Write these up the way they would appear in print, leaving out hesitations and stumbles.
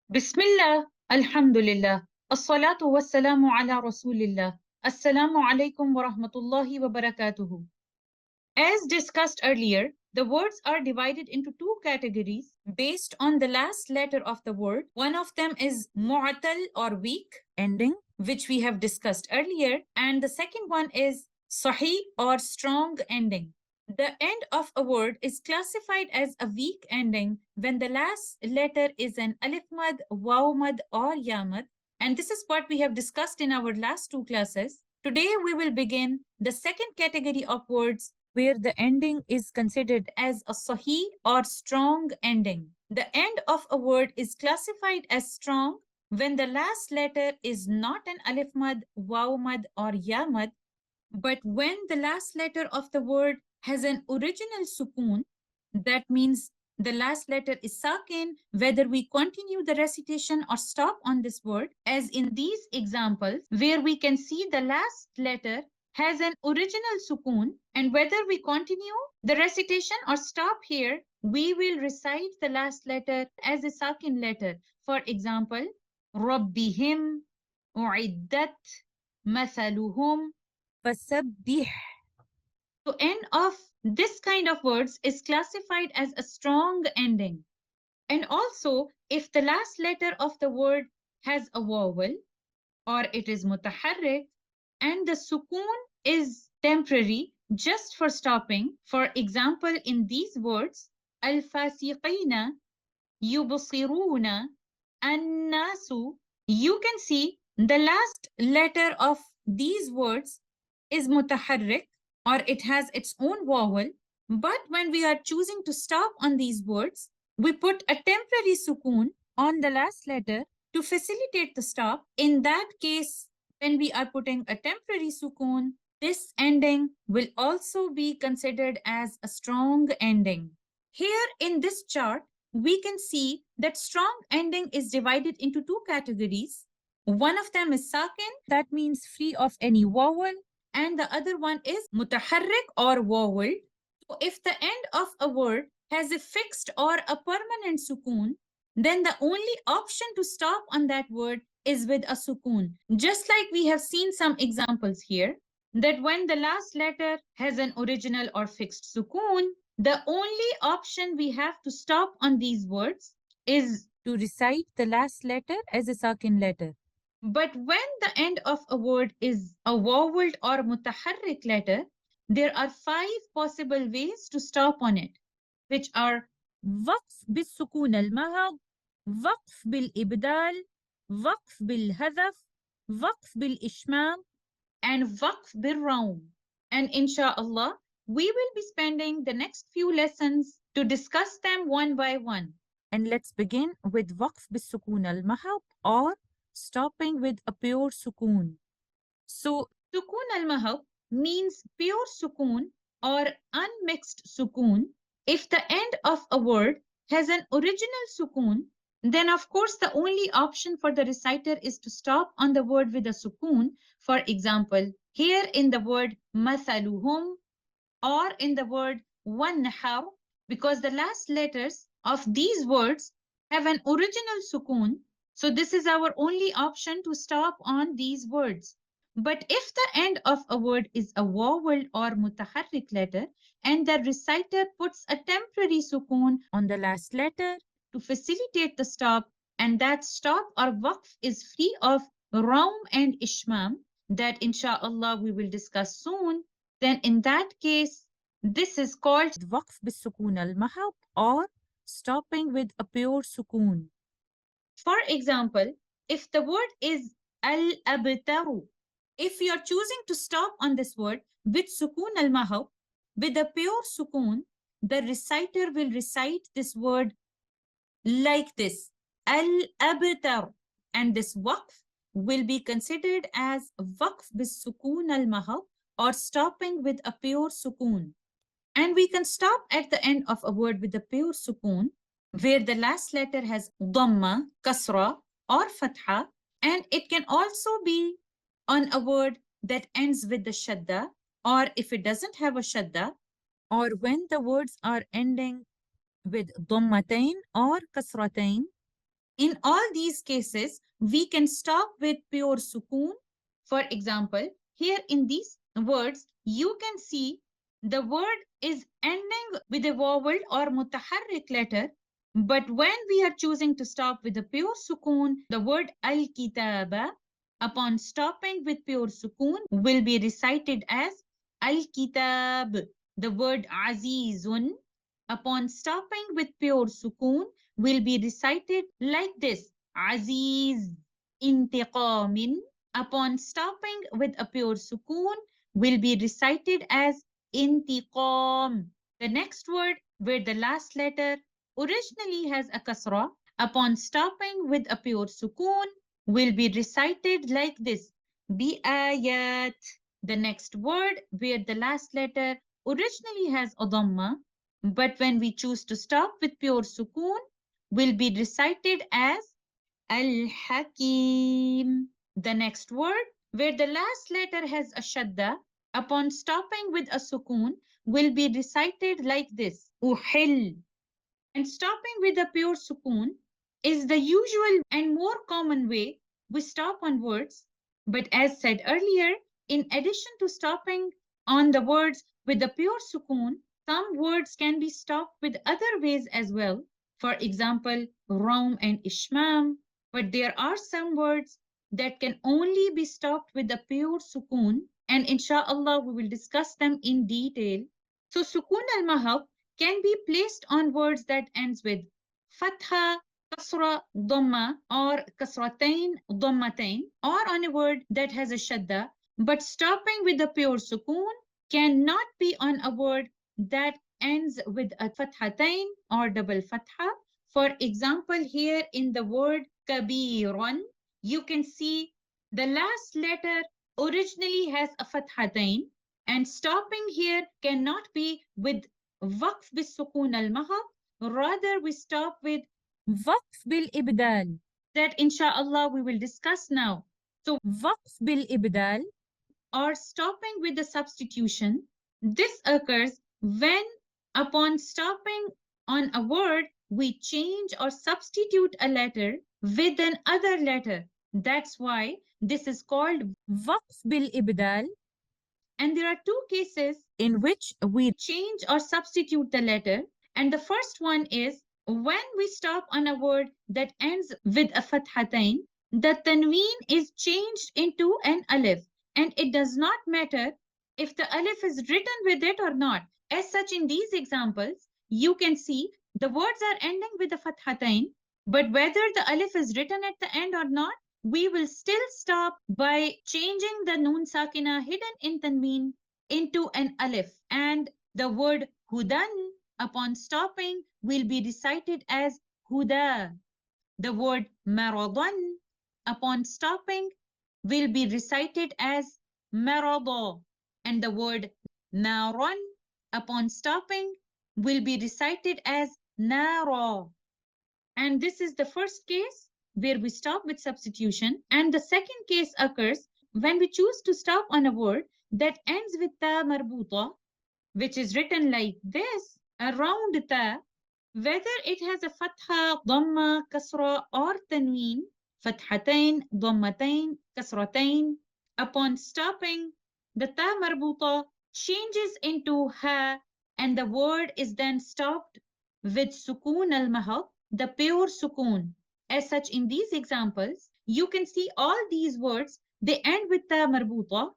Bismillah, Alhamdulillah, As-salatu was-salamu ala Rasulillah. Assalamu alaikum wa rahmatullahi wa barakatuhu. As discussed earlier, the words are divided into two categories based on the last letter of the word. One of them is mu'tal or weak ending, which we have discussed earlier, and the second one is sahih or strong ending. The end of a word is classified as a weak ending when the last letter is an alif mad, waw mad, or ya mad. And this is what we have discussed in our last two classes. Today we will begin the second category of words where the ending is considered as a sahih or strong ending. The end of a word is classified as strong when the last letter is not an alif mad, waw mad, or ya mad, but when the last letter of the word has an original sukoon, that means the last letter is sakin, whether we continue the recitation or stop on this word, as in these examples, where we can see the last letter has an original sukoon, and whether we continue the recitation or stop here, we will recite the last letter as a sakin letter. For example, ربهم أعدت مثلهم فسبح. So end of this kind of words is classified as a strong ending. And also, if the last letter of the word has a vowel or it is mutaharrik and the sukoon is temporary just for stopping, for example, in these words, al-fasiqina, yubsiruna, an-nasu, you can see the last letter of these words is mutaharrik or it has its own vowel. But when we are choosing to stop on these words, we put a temporary sukoon on the last letter to facilitate the stop. In that case, when we are putting a temporary sukoon, this ending will also be considered as a strong ending. Here in this chart, we can see that strong ending is divided into two categories. One of them is sakin, that means free of any vowel, and the other one is mutaharrik or vowel. So if the end of a word has a fixed or a permanent sukoon, then the only option to stop on that word is with a sukoon. Just like we have seen some examples here, that when the last letter has an original or fixed sukoon, the only option we have to stop on these words is to recite the last letter as a sakin letter. But when the end of a word is a voweled or mutaharrik letter, there are 5 possible ways to stop on it, which are وقف بالسكون المهض, وقف بالإبدال, وقف بالهذف, وقف بالإشمام, and waqf بالروم. And inshallah, we will be spending the next few lessons to discuss them one by one. And let's begin with waqf بالسكون المهض or stopping with a pure sukoon. So, sukoon al-mahab means pure sukoon or unmixed sukoon. If the end of a word has an original sukoon, then of course the only option for the reciter is to stop on the word with a sukoon. For example, here in the word mathaluhum or in the word wanhar, because the last letters of these words have an original sukoon. So this is our only option to stop on these words. But if the end of a word is a vowel or mutaharrik letter and the reciter puts a temporary sukoon on the last letter to facilitate the stop, and that stop or waqf is free of raum and ishmam, that inshallah we will discuss soon, then in that case, this is called waqf بالسكون المحض or stopping with a pure sukoon. For example, if the word is al-abtaru, if you are choosing to stop on this word with sukoon al-mahab, with a pure sukoon, the reciter will recite this word like this, al-abtar, and this waqf will be considered as waqf bis sukoon al-mahab or stopping with a pure sukoon. And we can stop at the end of a word with a pure sukoon where the last letter has dhamma, kasra, or fatha, and it can also be on a word that ends with the shadda, or if it doesn't have a shadda, or when the words are ending with dhammatain or kasratain, In all these cases, we can stop with pure sukoon. For example, here in these words, you can see the word is ending with a vowel or mutaharrik letter. But when we are choosing to stop with a pure sukoon, the word al-kitaba, upon stopping with pure sukoon, will be recited as al-kitab. The word azizun, upon stopping with pure sukoon, will be recited like this: Aziz. Intiqamin, upon stopping with a pure sukoon, will be recited as intiqam. The next word, where the last letter originally has a kasra, upon stopping with a pure sukoon, will be recited like this: bi'ayat. The next word, where the last letter originally has a dhamma, but when we choose to stop with pure sukoon, will be recited as Al-Hakim. The next word, where the last letter has a shadda, upon stopping with a sukoon, will be recited like this: Uhil. And stopping with a pure sukoon is the usual and more common way we stop on words. But as said earlier, in addition to stopping on the words with a pure sukoon, some words can be stopped with other ways as well. For example, Rom and Ishmam. But there are some words that can only be stopped with a pure sukoon, and inshallah we will discuss them in detail. So sukoon al-mahab can be placed on words that ends with fatha, kasra, dhamma, or kasratain, dhammatain, or on a word that has a shadda. But stopping with a pure sukoon cannot be on a word that ends with a fathatain or double fatha. For example, here in the word kabirun, you can see the last letter originally has a fathatain, and stopping here cannot be with Waqf bis Sukoon al Mahab. Rather, we stop with Waqf bil Ibdaal. That inshallah we will discuss now. So, Waqf bil Ibdaal, or stopping with the substitution, this occurs when, upon stopping on a word, we change or substitute a letter with another letter. That's why this is called Waqf bil Ibdal. And there are two cases in which we change or substitute the letter. And the first one is when we stop on a word that ends with a fathatain, the tanween is changed into an alif. And it does not matter if the alif is written with it or not. As such, in these examples, you can see the words are ending with a fathatain, but whether the alif is written at the end or not, we will still stop by changing the noon sakina hidden in tanween into an alif, and the word hudan upon stopping will be recited as huda. The word maradan upon stopping will be recited as marada, and the word naran upon stopping will be recited as nara. And this is the first case where we stop with substitution. And the second case occurs when we choose to stop on a word that ends with ta marbuta, which is written like this: around ta, whether it has a fatha, dhamma, kasra, or tanween, fathatain, dhammatain, kasratain. Upon stopping, the ta marbuta changes into ha, and the word is then stopped with sukoon al-mahab, the pure sukoon. As such, in these examples, you can see all these words, they end with ta marbuta,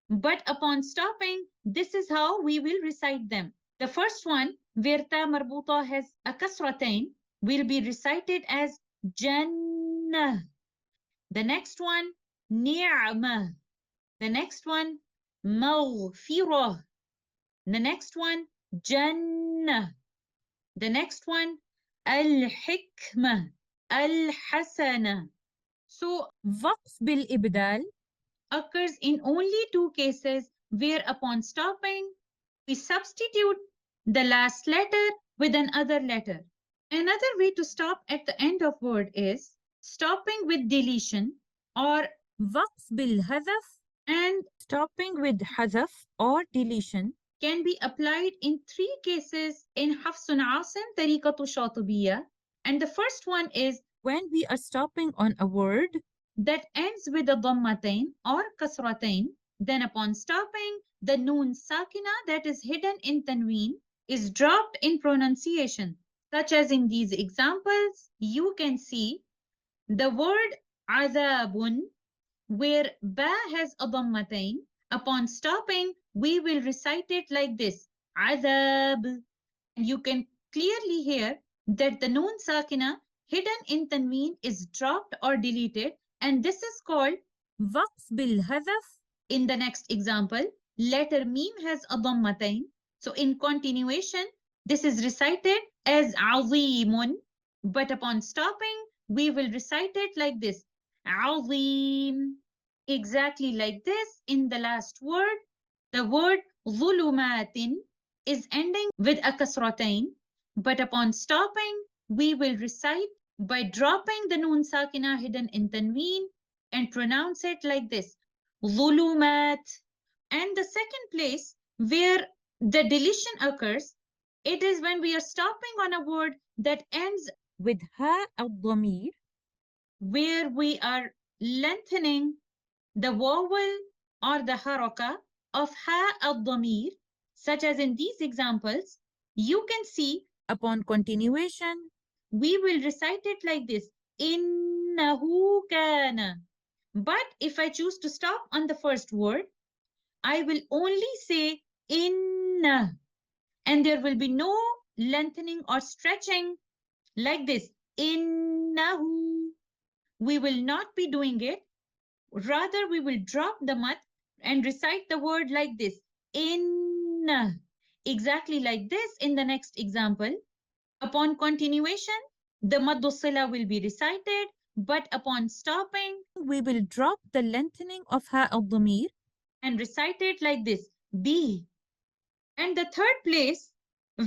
but upon stopping, this is how we will recite them. The first one, where ta marbuta has a kasratain, will be recited as jannah. The next one, ni'mah. The next one, maghfirah. The next one, jannah. The next one, al-hikmah, al-hasana. So, waqf bil ibdal occurs in only two cases, where upon stopping, we substitute the last letter with another letter. Another way to stop at the end of word is stopping with deletion, or waqf bil hazaf, and stopping with hazaf or deletion can be applied in three cases in Hafsun Asim Tariqatu Shatibiya. And the first one is when we are stopping on a word that ends with a dhammatain or kasratain, then upon stopping, the noon sakina that is hidden in tanween is dropped in pronunciation. Such as in these examples, you can see the word adabun, where ba has a dhammatain. Upon stopping, we will recite it like this, adab. You can clearly hear that the noon sakina hidden in tanween is dropped or deleted, and this is called waqf bil hazaf. In the next example, letter meme has a dhammatain. So in continuation, this is recited as azimun, but upon stopping, we will recite it like this, azim. Exactly like this in the last word, the word ظulumatin is ending with a kasratain, but upon stopping, we will recite by dropping the noon sakina hidden in tanween and pronounce it like this, ظulumat. And the second place where the deletion occurs, it is when we are stopping on a word that ends with ha al-dhamir, where we are lengthening the vowel or the haraka of ha al-dhamir, such as in these examples, you can see upon continuation, we will recite it like this, innahu kana. But if I choose to stop on the first word, I will only say inna, and there will be no lengthening or stretching like this, innahu. We will not be doing it. Rather, we will drop the mad and recite the word like this, in. Exactly like this in the next example. Upon continuation, the maddu sila will be recited, but upon stopping, we will drop the lengthening of ha al-dhamir and recite it like this, B. And the third place,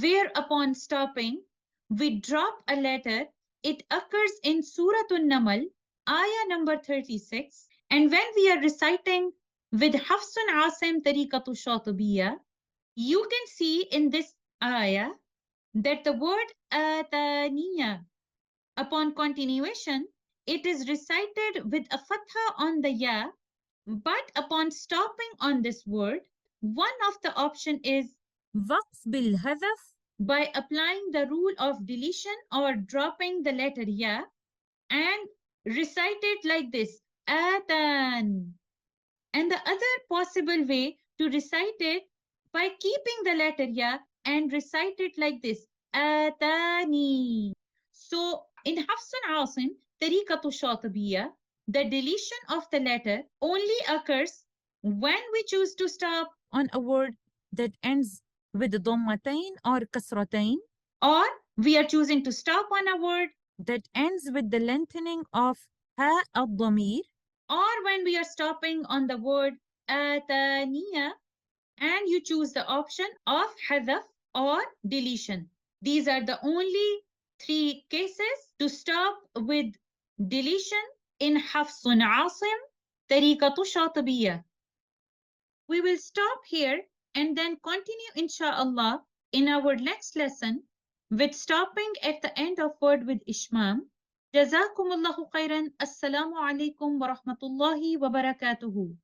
where upon stopping, we drop a letter, it occurs in Surah An-Naml, ayah number 36. And when we are reciting with Hafsun Asim Tariqatu Shatibiya, you can see in this ayah that the word ataniya, upon continuation, it is recited with a fatha on the ya, but upon stopping on this word, one of the option is waqf bil hazaf, by applying the rule of deletion or dropping the letter ya and recite it like this, atan. And the other possible way to recite it by keeping the letter ya and recite it like this, atani. So in Hafsun Asim, Tariqatu Shatibiya, the deletion of the letter only occurs when we choose to stop on a word that ends with dhammatain or kasratain, or we are choosing to stop on a word that ends with the lengthening of ha al-dhamir, or when we are stopping on the word ataniya and you choose the option of hadaf or deletion. These are the only three cases to stop with deletion in Hafsun Asim, Tariqatu Shatibiya. We will stop here and then continue inshallah in our next lesson with stopping at the end of word with ishmam. Jazakumullahu khairan. Assalamu alaikum wa rahmatullahi wa barakatuhu.